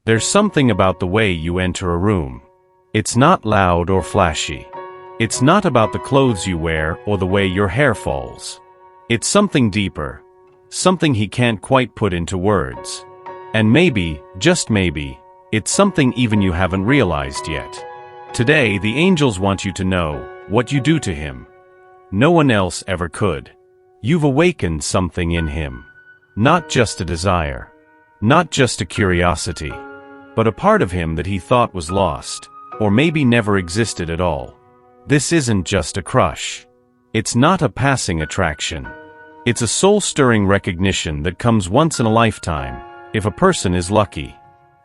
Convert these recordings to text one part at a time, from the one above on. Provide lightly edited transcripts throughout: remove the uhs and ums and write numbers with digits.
There's something about the way you enter a room. It's not loud or flashy. It's not about the clothes you wear or the way your hair falls. It's something deeper, something he can't quite put into words. And maybe, just maybe, it's something even you haven't realized yet. Today, the angels want you to know what you do to him. No one else ever could. You've awakened something in him. Not just a desire. Not just a curiosity. But a part of him that he thought was lost, or maybe never existed at all. This isn't just a crush. It's not a passing attraction. It's a soul-stirring recognition that comes once in a lifetime, if a person is lucky.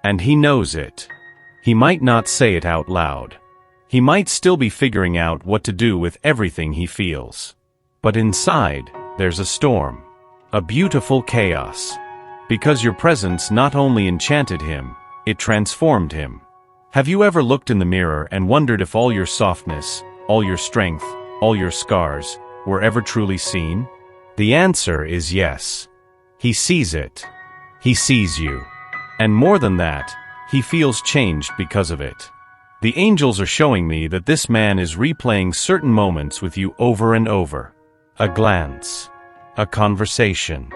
And he knows it. He might not say it out loud. He might still be figuring out what to do with everything he feels. But inside, there's a storm. A beautiful chaos. Because your presence not only enchanted him, it transformed him. Have you ever looked in the mirror and wondered if all your softness, all your strength, all your scars, were ever truly seen? The answer is yes. He sees it. He sees you. And more than that, he feels changed because of it. The angels are showing me that this man is replaying certain moments with you over and over. A glance. A conversation.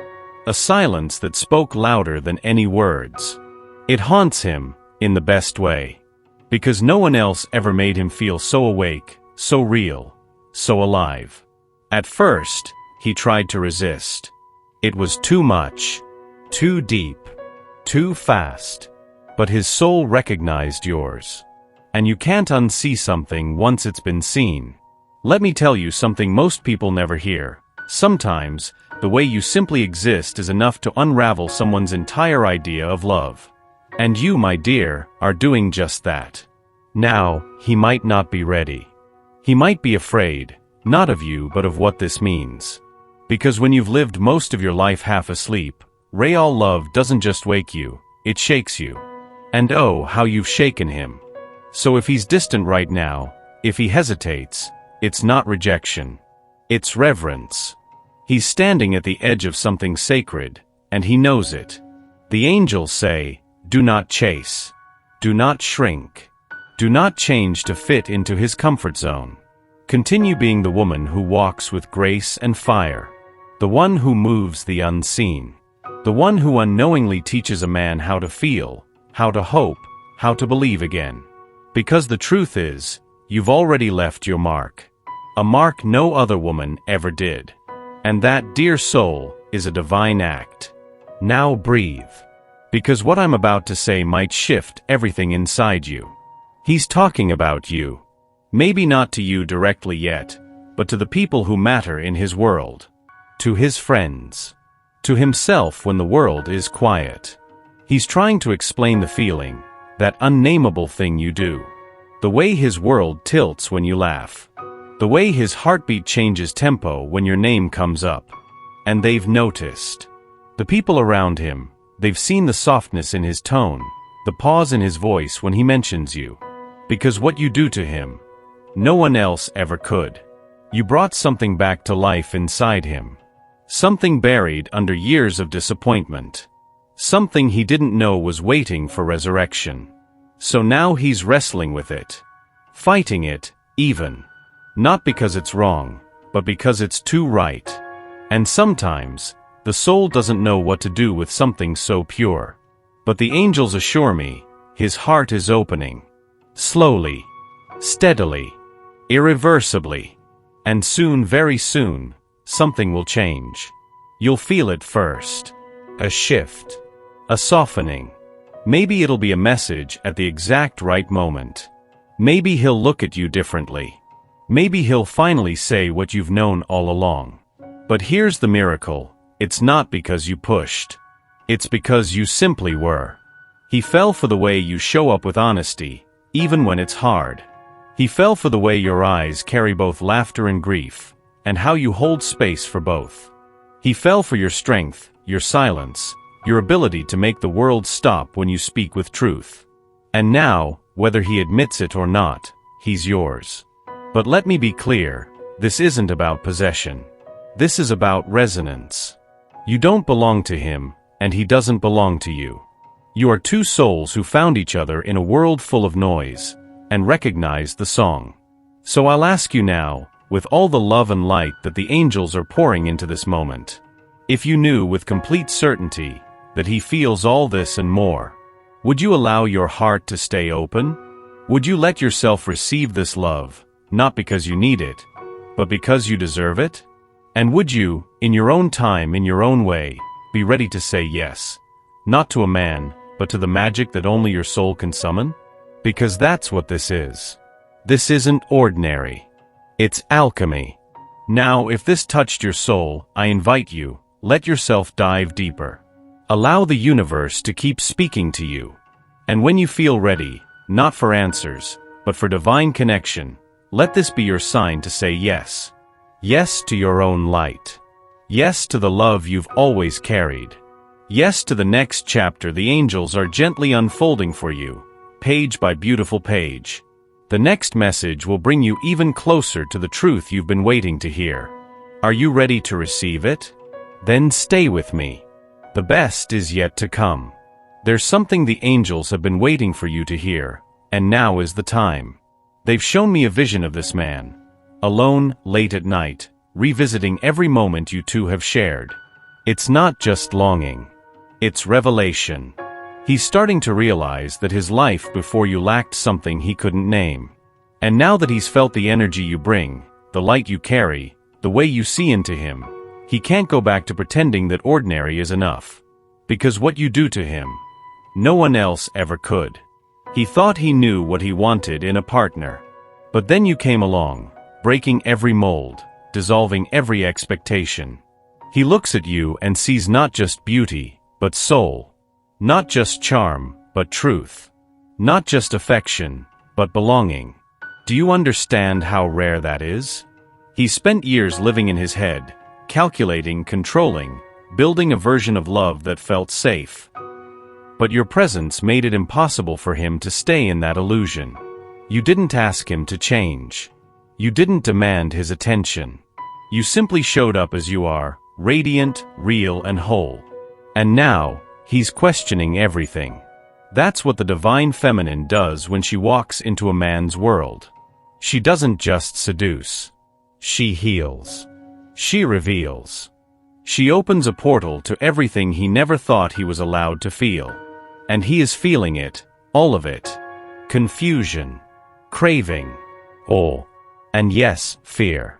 A silence that spoke louder than any words. It haunts him, in the best way. Because no one else ever made him feel so awake, so real, so alive. At first, he tried to resist. It was too much, too deep, too fast. But his soul recognized yours. And you can't unsee something once it's been seen. Let me tell you something most people never hear. Sometimes, the way you simply exist is enough to unravel someone's entire idea of love. And you, my dear, are doing just that. Now, he might not be ready. He might be afraid, not of you but of what this means. Because when you've lived most of your life half asleep, real love doesn't just wake you, it shakes you. And oh, how you've shaken him. So if he's distant right now, if he hesitates, it's not rejection. It's reverence. He's standing at the edge of something sacred, and he knows it. The angels say, do not chase. Do not shrink. Do not change to fit into his comfort zone. Continue being the woman who walks with grace and fire. The one who moves the unseen. The one who unknowingly teaches a man how to feel, how to hope, how to believe again. Because the truth is, you've already left your mark. A mark no other woman ever did. And that, dear soul, is a divine act. Now breathe. Because what I'm about to say might shift everything inside you. He's talking about you. Maybe not to you directly yet, but to the people who matter in his world. To his friends. To himself when the world is quiet. He's trying to explain the feeling, that unnameable thing you do. The way his world tilts when you laugh. The way his heartbeat changes tempo when your name comes up. And they've noticed. The people around him, they've seen the softness in his tone, the pause in his voice when he mentions you. Because what you do to him, no one else ever could. You brought something back to life inside him. Something buried under years of disappointment. Something he didn't know was waiting for resurrection. So now he's wrestling with it. Fighting it, even. Not because it's wrong, but because it's too right. And sometimes, the soul doesn't know what to do with something so pure. But the angels assure me, his heart is opening. Slowly. Steadily. Irreversibly. And soon, very soon, something will change. You'll feel it first. A shift. A softening. Maybe it'll be a message at the exact right moment. Maybe he'll look at you differently. Maybe he'll finally say what you've known all along. But here's the miracle. It's not because you pushed. It's because you simply were. He fell for the way you show up with honesty, even when it's hard. He fell for the way your eyes carry both laughter and grief, and how you hold space for both. He fell for your strength, your silence, your ability to make the world stop when you speak with truth. And now, whether he admits it or not, he's yours. But let me be clear, this isn't about possession. This is about resonance. You don't belong to him, and he doesn't belong to you. You are two souls who found each other in a world full of noise, and recognized the song. So I'll ask you now, with all the love and light that the angels are pouring into this moment, if you knew with complete certainty that he feels all this and more, would you allow your heart to stay open? Would you let yourself receive this love, not because you need it, but because you deserve it? And would you, in your own time, in your own way, be ready to say yes, not to a man, but to the magic that only your soul can summon? Because that's what this is. This isn't ordinary. It's alchemy. Now, if this touched your soul, I invite you, let yourself dive deeper. Allow the universe to keep speaking to you. And when you feel ready, not for answers, but for divine connection, let this be your sign to say yes. Yes to your own light. Yes to the love you've always carried. Yes to the next chapter the angels are gently unfolding for you, page by beautiful page. The next message will bring you even closer to the truth you've been waiting to hear. Are you ready to receive it? Then stay with me. The best is yet to come. There's something the angels have been waiting for you to hear, and now is the time. They've shown me a vision of this man, alone, late at night, revisiting every moment you two have shared. It's not just longing. It's revelation. He's starting to realize that his life before you lacked something he couldn't name. And now that he's felt the energy you bring, the light you carry, the way you see into him, he can't go back to pretending that ordinary is enough. Because what you do to him, no one else ever could. He thought he knew what he wanted in a partner. But then you came along, breaking every mold, dissolving every expectation. He looks at you and sees not just beauty, but soul. Not just charm, but truth. Not just affection, but belonging. Do you understand how rare that is? He spent years living in his head, calculating, controlling, building a version of love that felt safe. But your presence made it impossible for him to stay in that illusion. You didn't ask him to change. You didn't demand his attention. You simply showed up as you are, radiant, real, and whole. And now, he's questioning everything. That's what the divine feminine does when she walks into a man's world. She doesn't just seduce. She heals. She reveals. She opens a portal to everything he never thought he was allowed to feel. And he is feeling it, all of it. Confusion. Craving. Awe. And yes, fear.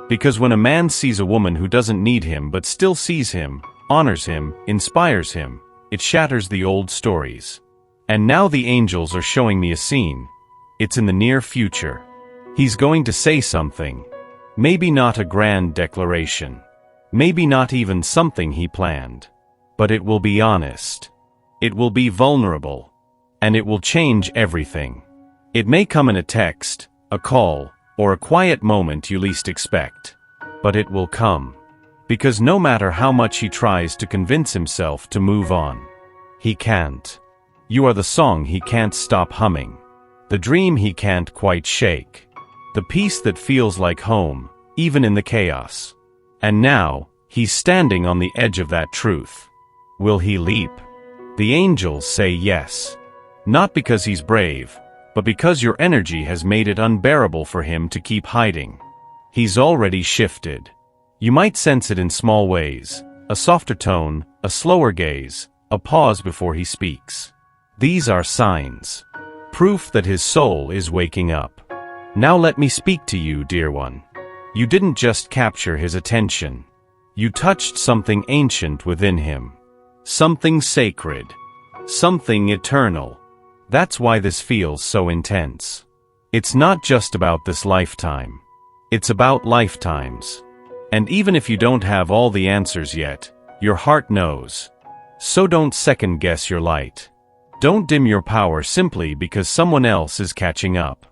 Because when a man sees a woman who doesn't need him but still sees him, honors him, inspires him, it shatters the old stories. And now the angels are showing me a scene. It's in the near future. He's going to say something. Maybe not a grand declaration. Maybe not even something he planned. But it will be honest. It will be vulnerable. And it will change everything. It may come in a text, a call, or a quiet moment you least expect. But it will come. Because no matter how much he tries to convince himself to move on, he can't. You are the song he can't stop humming. The dream he can't quite shake. The peace that feels like home, even in the chaos. And now, he's standing on the edge of that truth. Will he leap? The angels say yes. Not because he's brave, but because your energy has made it unbearable for him to keep hiding. He's already shifted. You might sense it in small ways, a softer tone, a slower gaze, a pause before he speaks. These are signs. Proof that his soul is waking up. Now let me speak to you, dear one. You didn't just capture his attention. You touched something ancient within him. Something sacred. Something eternal. That's why this feels so intense. It's not just about this lifetime. It's about lifetimes. And even if you don't have all the answers yet, your heart knows. So don't second-guess your light. Don't dim your power simply because someone else is catching up.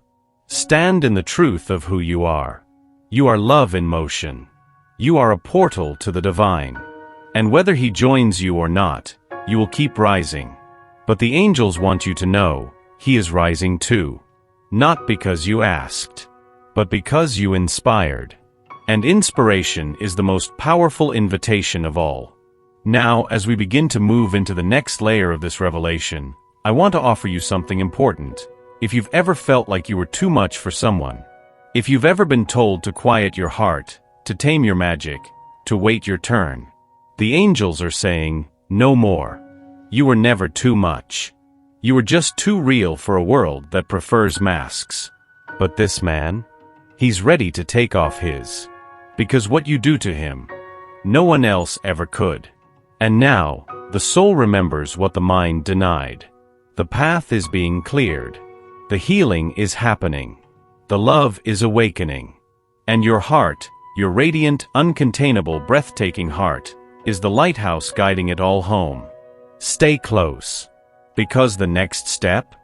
Stand in the truth of who you are. You are love in motion. You are a portal to the divine. And whether he joins you or not, you will keep rising. But the angels want you to know, he is rising too. Not because you asked, but because you inspired. And inspiration is the most powerful invitation of all. Now, as we begin to move into the next layer of this revelation, I want to offer you something important. If you've ever felt like you were too much for someone, if you've ever been told to quiet your heart, to tame your magic, to wait your turn, the angels are saying, no more. You were never too much. You were just too real for a world that prefers masks. But this man? He's ready to take off his. Because what you do to him, no one else ever could. And now, the soul remembers what the mind denied. The path is being cleared. The healing is happening. The love is awakening. And your heart, your radiant, uncontainable, breathtaking heart, is the lighthouse guiding it all home. Stay close. Because the next step?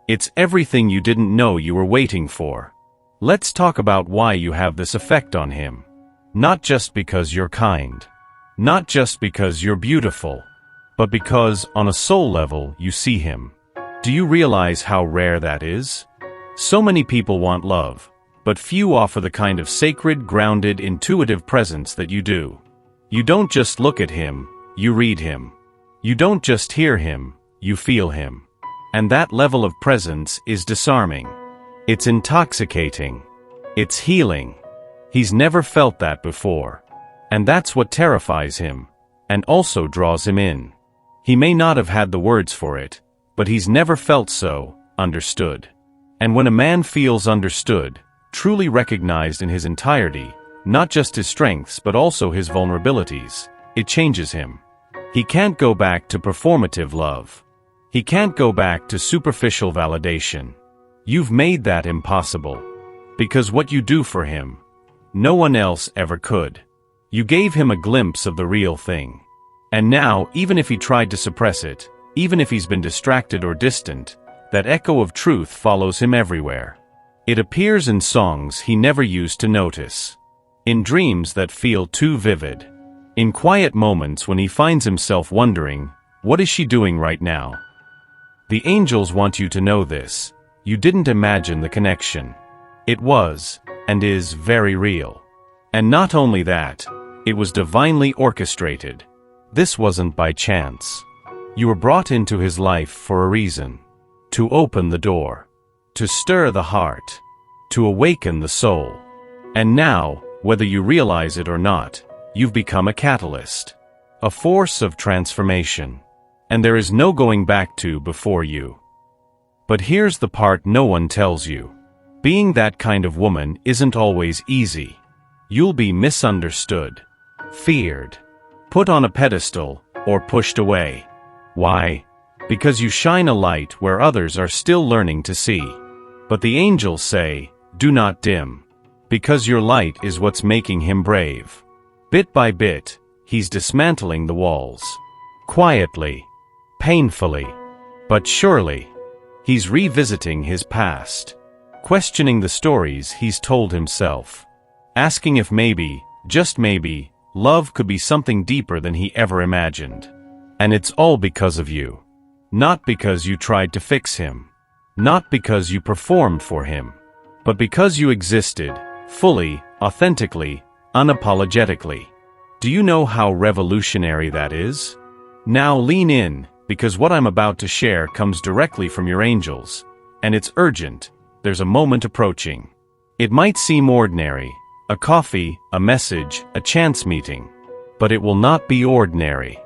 It's everything you didn't know you were waiting for. Let's talk about why you have this effect on him. Not just because you're kind. Not just because you're beautiful. But because, on a soul level, you see him. Do you realize how rare that is? So many people want love, but few offer the kind of sacred, grounded, intuitive presence that you do. You don't just look at him, you read him. You don't just hear him, you feel him. And that level of presence is disarming. It's intoxicating. It's healing. He's never felt that before. And that's what terrifies him, and also draws him in. He may not have had the words for it, but he's never felt so understood. And when a man feels understood, truly recognized in his entirety, not just his strengths but also his vulnerabilities, it changes him. He can't go back to performative love. He can't go back to superficial validation. You've made that impossible. Because what you do for him, no one else ever could. You gave him a glimpse of the real thing. And now, even if he tried to suppress it, even if he's been distracted or distant, that echo of truth follows him everywhere. It appears in songs he never used to notice. In dreams that feel too vivid. In quiet moments when he finds himself wondering, what is she doing right now? The angels want you to know this. You didn't imagine the connection. It was, and is, very real. And not only that, it was divinely orchestrated. This wasn't by chance. You were brought into his life for a reason. To open the door. To stir the heart. To awaken the soul. And now, whether you realize it or not, you've become a catalyst. A force of transformation. And there is no going back to before you. But here's the part no one tells you. Being that kind of woman isn't always easy. You'll be misunderstood. Feared. Put on a pedestal, or pushed away. Why? Because you shine a light where others are still learning to see. But the angels say, do not dim. Because your light is what's making him brave. Bit by bit, he's dismantling the walls. Quietly. Painfully. But surely. He's revisiting his past. Questioning the stories he's told himself. Asking if maybe, just maybe, love could be something deeper than he ever imagined. And it's all because of you. Not because you tried to fix him. Not because you performed for him. But because you existed, fully, authentically, unapologetically. Do you know how revolutionary that is? Now lean in, because what I'm about to share comes directly from your angels. And it's urgent. There's a moment approaching. It might seem ordinary. A coffee, a message, a chance meeting. But it will not be ordinary.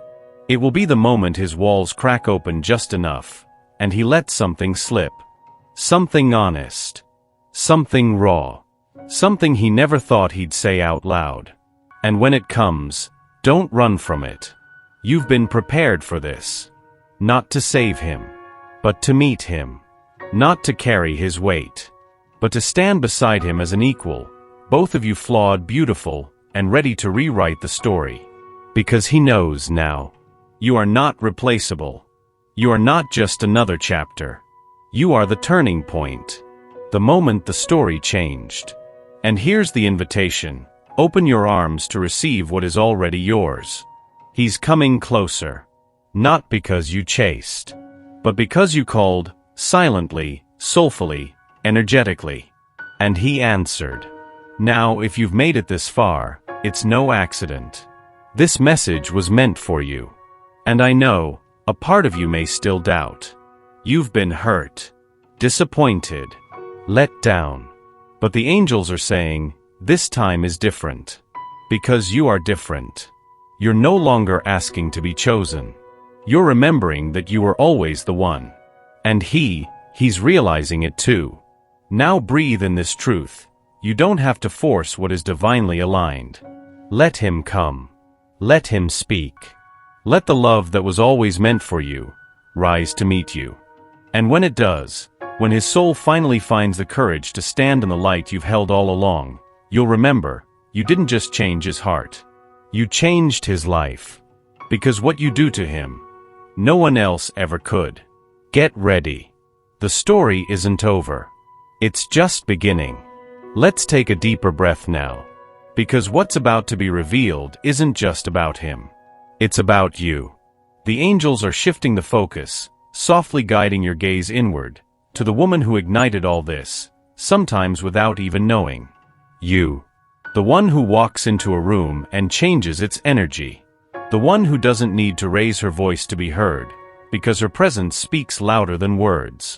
It will be the moment his walls crack open just enough, and he lets something slip. Something honest. Something raw. Something he never thought he'd say out loud. And when it comes, don't run from it. You've been prepared for this. Not to save him, but to meet him. Not to carry his weight, but to stand beside him as an equal, both of you flawed, beautiful, and ready to rewrite the story. Because he knows now. You are not replaceable. You are not just another chapter. You are the turning point. The moment the story changed. And here's the invitation. Open your arms to receive what is already yours. He's coming closer. Not because you chased, but because you called, silently, soulfully, energetically. And he answered. Now, if you've made it this far, it's no accident. This message was meant for you. And I know, a part of you may still doubt. You've been hurt, disappointed, let down. But the angels are saying, this time is different. Because you are different. You're no longer asking to be chosen. You're remembering that you were always the one. And he's realizing it too. Now breathe in this truth. You don't have to force what is divinely aligned. Let him come. Let him speak. Let the love that was always meant for you rise to meet you. And when it does, when his soul finally finds the courage to stand in the light you've held all along, you'll remember, you didn't just change his heart. You changed his life. Because what you do to him, no one else ever could. Get ready. The story isn't over. It's just beginning. Let's take a deeper breath now. Because what's about to be revealed isn't just about him. It's about you. The angels are shifting the focus, softly guiding your gaze inward, to the woman who ignited all this, sometimes without even knowing. You. The one who walks into a room and changes its energy. The one who doesn't need to raise her voice to be heard, because her presence speaks louder than words.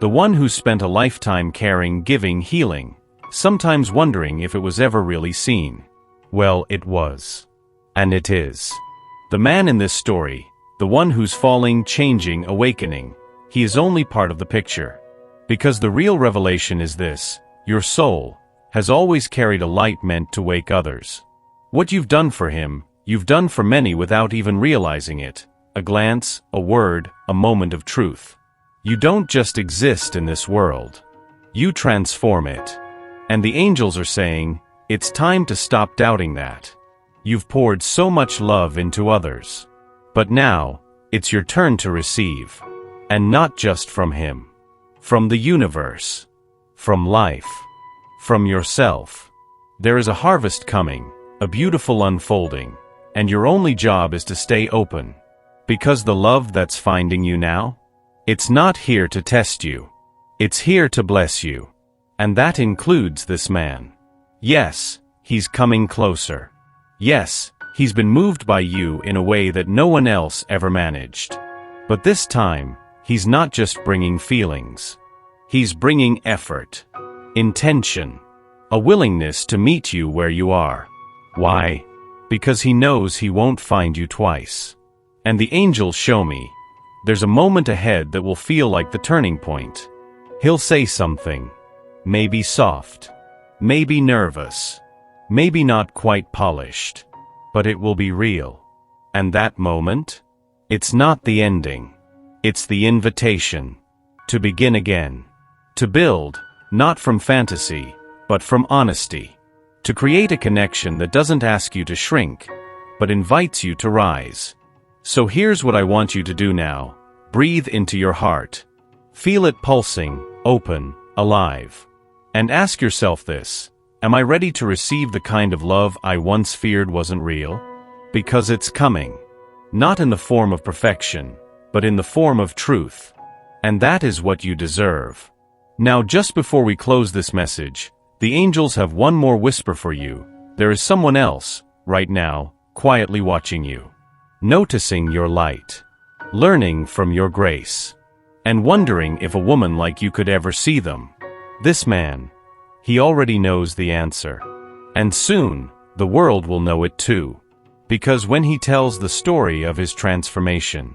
The one who spent a lifetime caring, giving, healing, sometimes wondering if it was ever really seen. Well, it was. And it is. The man in this story, the one who's falling, changing, awakening, he is only part of the picture. Because the real revelation is this: your soul has always carried a light meant to wake others. What you've done for him, you've done for many without even realizing it. A glance, a word, a moment of truth. You don't just exist in this world. You transform it. And the angels are saying, it's time to stop doubting that. You've poured so much love into others. But now, it's your turn to receive. And not just from him. From the universe. From life. From yourself. There is a harvest coming, a beautiful unfolding, and your only job is to stay open. Because the love that's finding you now, it's not here to test you. It's here to bless you. And that includes this man. Yes, he's coming closer. Yes, he's been moved by you in a way that no one else ever managed. But this time, he's not just bringing feelings. He's bringing effort, intention, a willingness to meet you where you are. Why? Because he knows he won't find you twice. And the angels show me, there's a moment ahead that will feel like the turning point. He'll say something. Maybe soft. Maybe nervous. Maybe not quite polished. But it will be real. And that moment? It's not the ending. It's the invitation. To begin again. To build, not from fantasy, but from honesty. To create a connection that doesn't ask you to shrink, but invites you to rise. So here's what I want you to do now. Breathe into your heart. Feel it pulsing, open, alive. And ask yourself this: am I ready to receive the kind of love I once feared wasn't real? Because it's coming. Not in the form of perfection, but in the form of truth. And that is what you deserve. Now, just before we close this message, the angels have one more whisper for you. There is someone else, right now, quietly watching you. Noticing your light. Learning from your grace. And wondering if a woman like you could ever see them. This man, he already knows the answer. And soon, the world will know it too. Because when he tells the story of his transformation,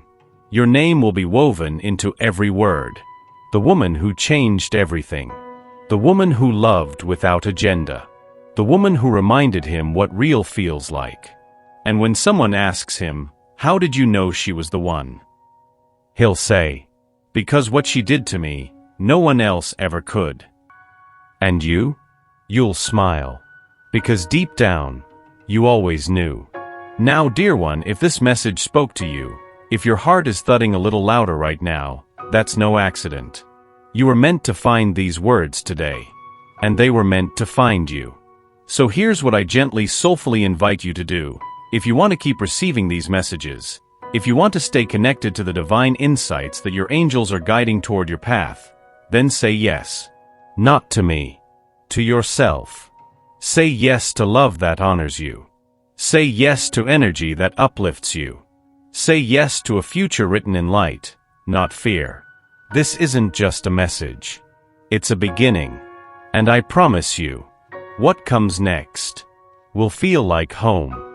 your name will be woven into every word. The woman who changed everything. The woman who loved without agenda. The woman who reminded him what real feels like. And when someone asks him, how did you know she was the one? He'll say, because what she did to me, no one else ever could. And you? You'll smile. Because deep down, you always knew. Now, dear one, if this message spoke to you, if your heart is thudding a little louder right now, that's no accident. You were meant to find these words today. And they were meant to find you. So here's what I gently, soulfully invite you to do. If you want to keep receiving these messages, if you want to stay connected to the divine insights that your angels are guiding toward your path, then say yes. Not to me. To yourself. Say yes to love that honors you. Say yes to energy that uplifts you. Say yes to a future written in light, not fear. This isn't just a message. It's a beginning. And I promise you, what comes next will feel like home.